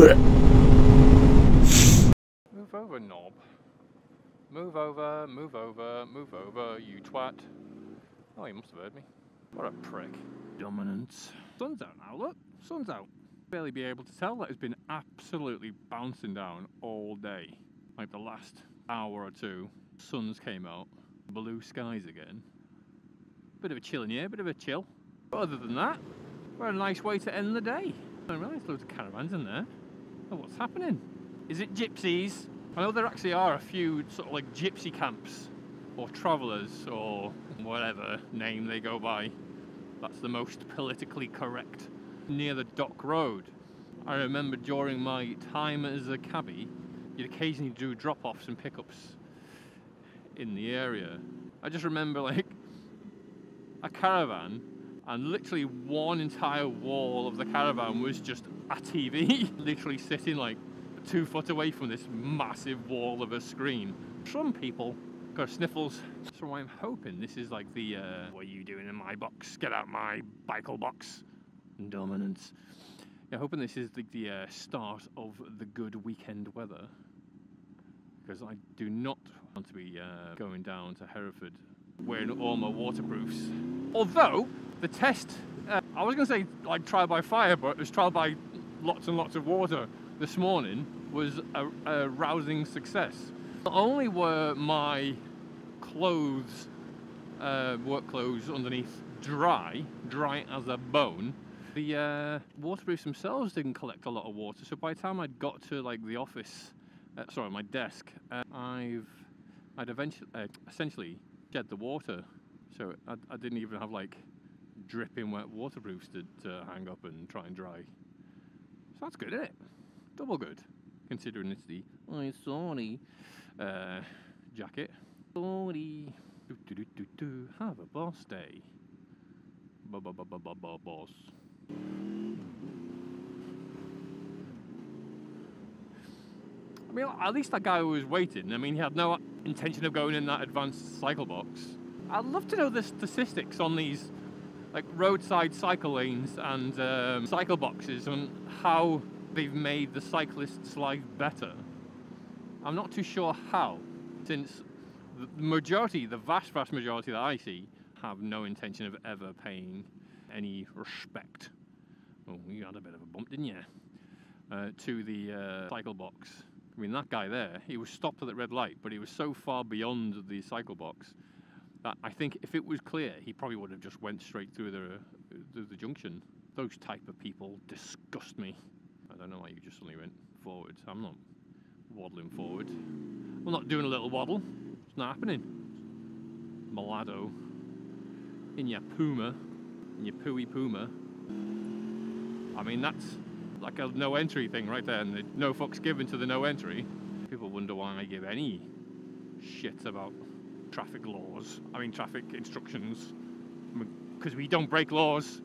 Move over, knob. Move over, move over, move over, you twat. Oh, he must have heard me. What a prick. Dominance. Sun's out now, look. Sun's out. Barely be able to tell that it's been absolutely bouncing down all day. Like the last hour or two, suns came out, blue skies again. Bit of a chill in here, bit of a chill. But other than that, what a nice way to end the day. I didn't realise loads of caravans in there. Oh, what's happening? Is it gypsies? I know there actually are a few sort of like gypsy camps, or travellers, or whatever name they go by. That's the most politically correct. Near the Dock Road. I remember during my time as a cabbie, you'd occasionally do drop-offs and pickups in the area. I just remember like a caravan, and literally one entire wall of the caravan was just a TV, literally sitting like 2 foot away from this massive wall of a screen. Some people got sniffles, so I'm hoping this is like the what are you doing in my box? Get out my bicycle box. Dominance. Yeah, hoping this is the start of the good weekend weather, because I do not want to be going down to Hereford wearing all my waterproofs. Although the test, I was going to say like trial by fire, but it was trial by lots and lots of water this morning, was a rousing success. Not only were my clothes, work clothes underneath dry as a bone, the waterproofs themselves didn't collect a lot of water, so by the time I'd got to like the office, sorry, my desk, I'd essentially shed the water, so I didn't even have like dripping wet waterproofs to hang up and try and dry. So that's good, isn't it? Double good, considering it's the "I'm sorry" jacket. Sorry. Have a boss day. Boss. I mean, at least that guy who was waiting, I mean, he had no intention of going in that advanced cycle box. I'd love to know the statistics on these like roadside cycle lanes and cycle boxes and how they've made the cyclist's life better. I'm not too sure how, since the vast majority that I see have no intention of ever paying any respect. Oh, you had a bit of a bump, didn't you? To the cycle box. I mean, that guy there, he was stopped at the red light, but he was so far beyond the cycle box that I think if it was clear, he probably would have just went straight through the junction. Those type of people disgust me. I don't know why you just suddenly went forward. I'm not waddling forward. I'm not doing a little waddle. It's not happening. Mulatto. In your Puma. In your Pooey Puma. I mean, that's like a no entry thing right there, and the no fucks given to the no entry. People wonder why I give any shit about traffic laws. I mean, traffic instructions. Because we don't break laws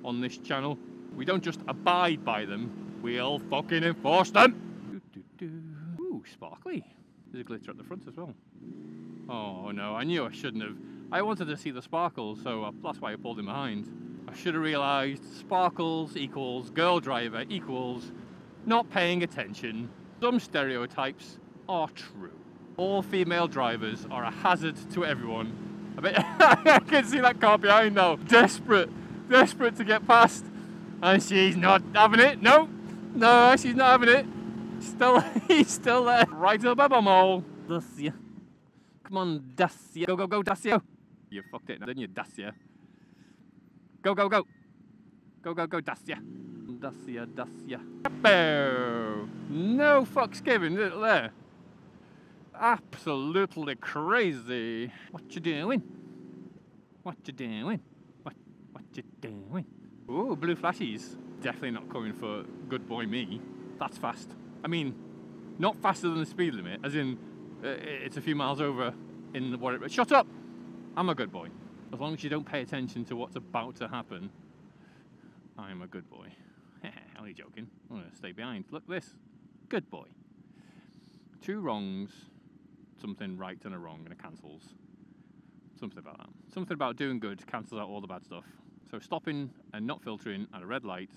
on this channel. We don't just abide by them. We'll fucking enforce them! Ooh, sparkly. There's a glitter at the front as well. Oh no, I knew I shouldn't have. I wanted to see the sparkles, so that's why I pulled in behind. I should have realised sparkles equals girl driver equals not paying attention. Some stereotypes are true. All female drivers are a hazard to everyone. I bet I can see that car behind now. Desperate to get past. And she's not having it. No, she's not having it. He's still there. Right to the bubble mole. Dacia. Come on, Dacia. Go, Dacia. You fucked it, didn't you, Dacia? Go, Dacia. Dacia. No fucks given, there. Absolutely crazy. What you doing? What you doing? What you doing? Ooh, blue flashies. Definitely not coming for good boy me. That's fast. I mean, not faster than the speed limit, as in it's a few miles over in whatever. Shut up! I'm a good boy. As long as you don't pay attention to what's about to happen, I'm a good boy. Only joking. I'm going to stay behind. Look this. Good boy. 2 wrongs, something right and a wrong, and it cancels. Something about that. Something about doing good cancels out all the bad stuff. So stopping and not filtering at a red light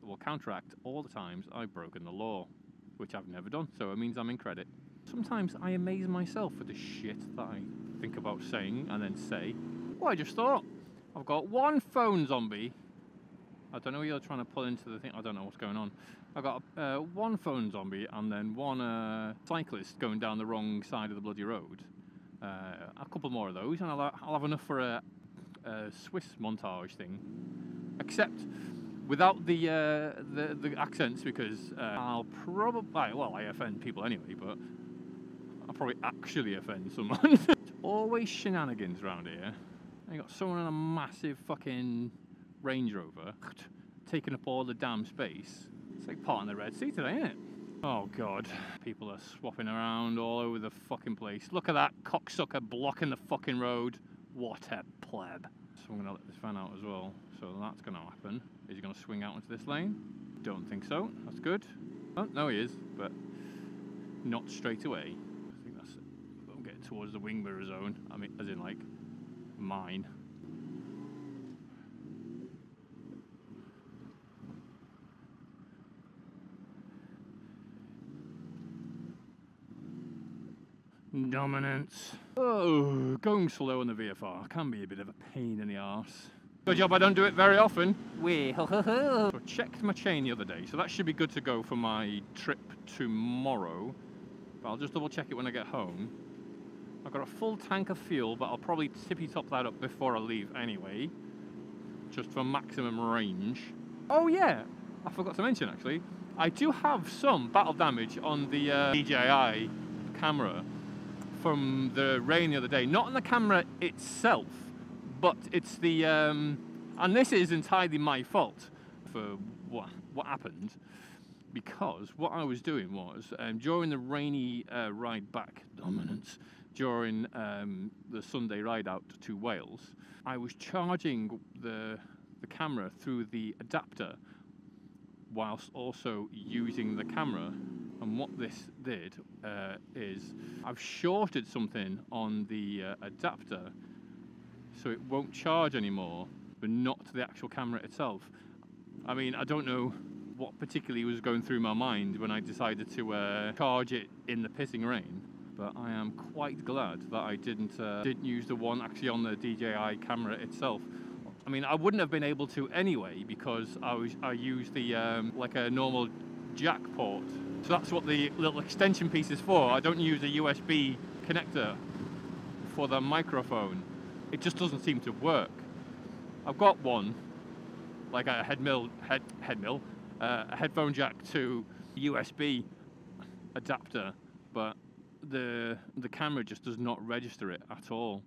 will counteract all the times I've broken the law, which I've never done, so it means I'm in credit. Sometimes I amaze myself with the shit that I think about saying and then say. Oh, I just thought, I've got one phone zombie. I don't know what you're trying to pull into the thing, I don't know what's going on. I've got one phone zombie and then one cyclist going down the wrong side of the bloody road. A couple more of those and I'll have enough for a Swiss montage thing. Except without the accents, because I'll probably, well, I offend people anyway, but I'll probably actually offend someone. It's always shenanigans around here. You got someone in a massive fucking Range Rover taking up all the damn space. It's like part in the Red Sea today, isn't it? Oh god, people are swapping around all over the fucking place. Look at that cocksucker blocking the fucking road. What a pleb. So I'm gonna let this van out as well. So that's gonna happen. Is he gonna swing out into this lane? Don't think so. That's good. Oh, no he is, but not straight away. I think that's, I'm getting towards the wing mirror zone. I mean, as in like, mine. Dominance. Oh, going slow on the VFR can be a bit of a pain in the arse. Good job I don't do it very often. So I checked my chain the other day, so that should be good to go for my trip tomorrow. But I'll just double check it when I get home. I've got a full tank of fuel, but I'll probably tippy top that up before I leave anyway. Just for maximum range. Oh yeah, I forgot to mention actually. I do have some battle damage on the DJI camera from the rain the other day. Not on the camera itself, but it's the and this is entirely my fault for what happened, because what I was doing was during the rainy ride back, dominance, during the Sunday ride out to Wales, I was charging the camera through the adapter whilst also using the camera. And what this did is I've shorted something on the adapter so it won't charge anymore, but not to the actual camera itself. I mean, I don't know what particularly was going through my mind when I decided to charge it in the pissing rain, but I am quite glad that I didn't use the one actually on the DJI camera itself. I mean, I wouldn't have been able to anyway, because I used the like a normal jack port. So that's what the little extension piece is for. I don't use a USB connector for the microphone. It just doesn't seem to work. I've got one, like a a headphone jack to USB adapter, but the camera just does not register it at all.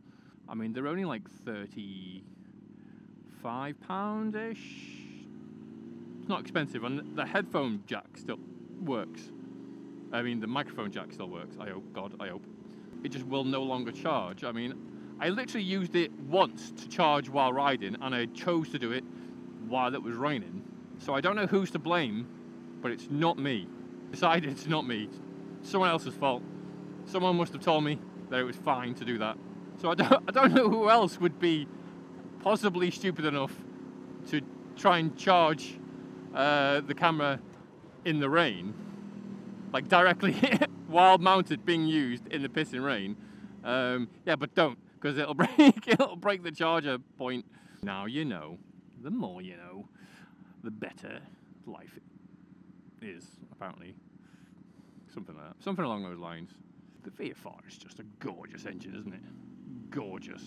I mean, they're only like £35-ish. It's not expensive, and the headphone jack still works. I mean, the microphone jack still works. I hope, God, I hope. It just will no longer charge. I mean, I literally used it once to charge while riding, and I chose to do it while it was raining. So I don't know who's to blame, but it's not me. Decided it's not me. It's someone else's fault. Someone must have told me that it was fine to do that. So I don't know who else would be possibly stupid enough to try and charge the camera in the rain, like directly while mounted, being used in the pissing rain. Yeah, but don't, because it'll break the charger point. Now you know. The more you know, the better life is, apparently. Something like that. Something along those lines. The VFR is just a gorgeous engine, isn't it? Gorgeous.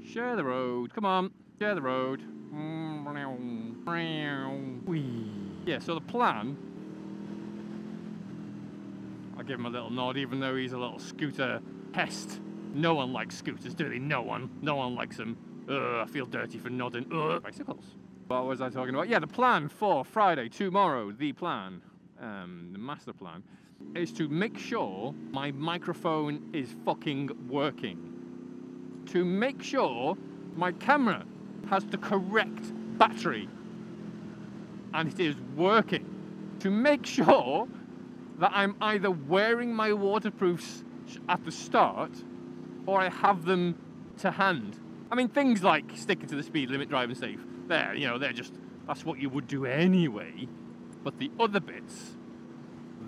Share the road. Come on. Share the road. Yeah, so the plan, I'll give him a little nod, even though he's a little scooter pest. No one likes scooters, do they? No one. No one likes them. Ugh, I feel dirty for nodding. Ugh. Bicycles. What was I talking about? Yeah, the plan for Friday, tomorrow, the plan, the master plan, is to make sure my microphone is fucking working. To make sure my camera has the correct battery and it is working. To make sure that I'm either wearing my waterproofs at the start or I have them to hand. I mean, things like sticking to the speed limit, driving safe, they're just, that's what you would do anyway. But the other bits,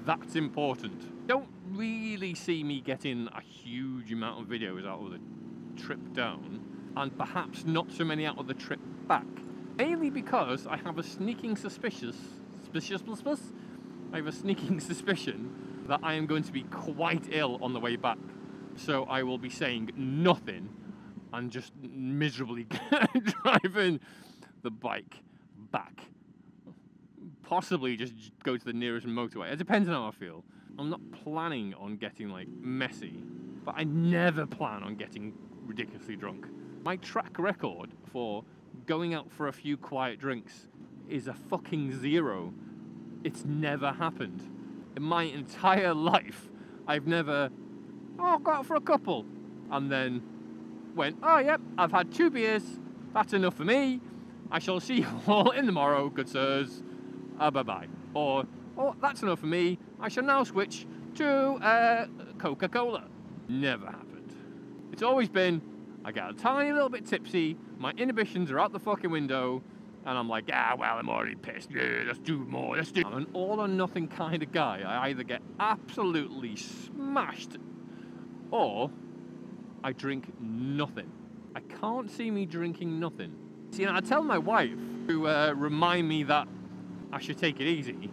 that's important. Don't really see me getting a huge amount of videos out of the trip down, and perhaps not so many out of the trip back. Mainly because I have a sneaking suspicion that I am going to be quite ill on the way back. So I will be saying nothing and just miserably driving the bike back. Possibly just go to the nearest motorway. It depends on how I feel. I'm not planning on getting like messy, but I never plan on getting ridiculously drunk. My track record for going out for a few quiet drinks is a fucking 0. It's never happened. In my entire life, I've never, got out for a couple, and then went, oh yep, I've had 2 beers, that's enough for me, I shall see you all in the morrow, good sirs, bye-bye. Or, oh, that's enough for me, I shall now switch to Coca-Cola. Never happened. It's always been, I get a tiny little bit tipsy, my inhibitions are out the fucking window, and I'm like, well, I'm already pissed, yeah, let's do more, let's do. I'm an all or nothing kind of guy. I either get absolutely smashed, or I drink nothing. I can't see me drinking nothing. See, I tell my wife to remind me that I should take it easy,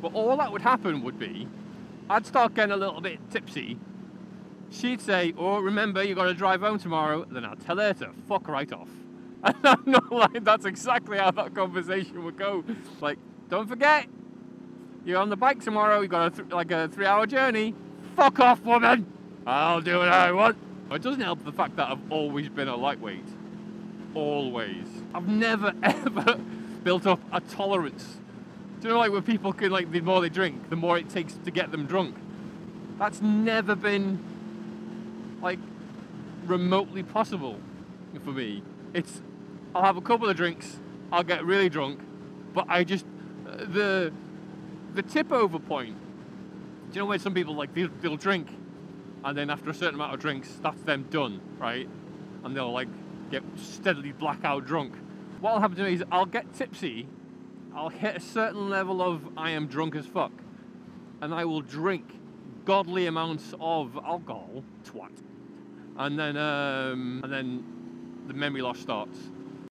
but all that would happen would be, I'd start getting a little bit tipsy, she'd say, oh, remember, you got to drive home tomorrow, then I'd tell her to fuck right off. And I'm not lying, that's exactly how that conversation would go. Like, don't forget, you're on the bike tomorrow, you got a 3-hour journey. Fuck off, woman! I'll do what I want. It doesn't help the fact that I've always been a lightweight. Always. I've never, ever built up a tolerance. Do you know, like, where people can, like, the more they drink, the more it takes to get them drunk? That's never been, like, remotely possible for me. I'll have a couple of drinks, I'll get really drunk, but I just, the tip over point, do you know when some people, like, they'll drink, and then after a certain amount of drinks, that's them done, right? And they'll, like, get steadily blackout drunk. What'll happen to me is I'll get tipsy, I'll hit a certain level of I am drunk as fuck, and I will drink godly amounts of alcohol, twat, and then the memory loss starts.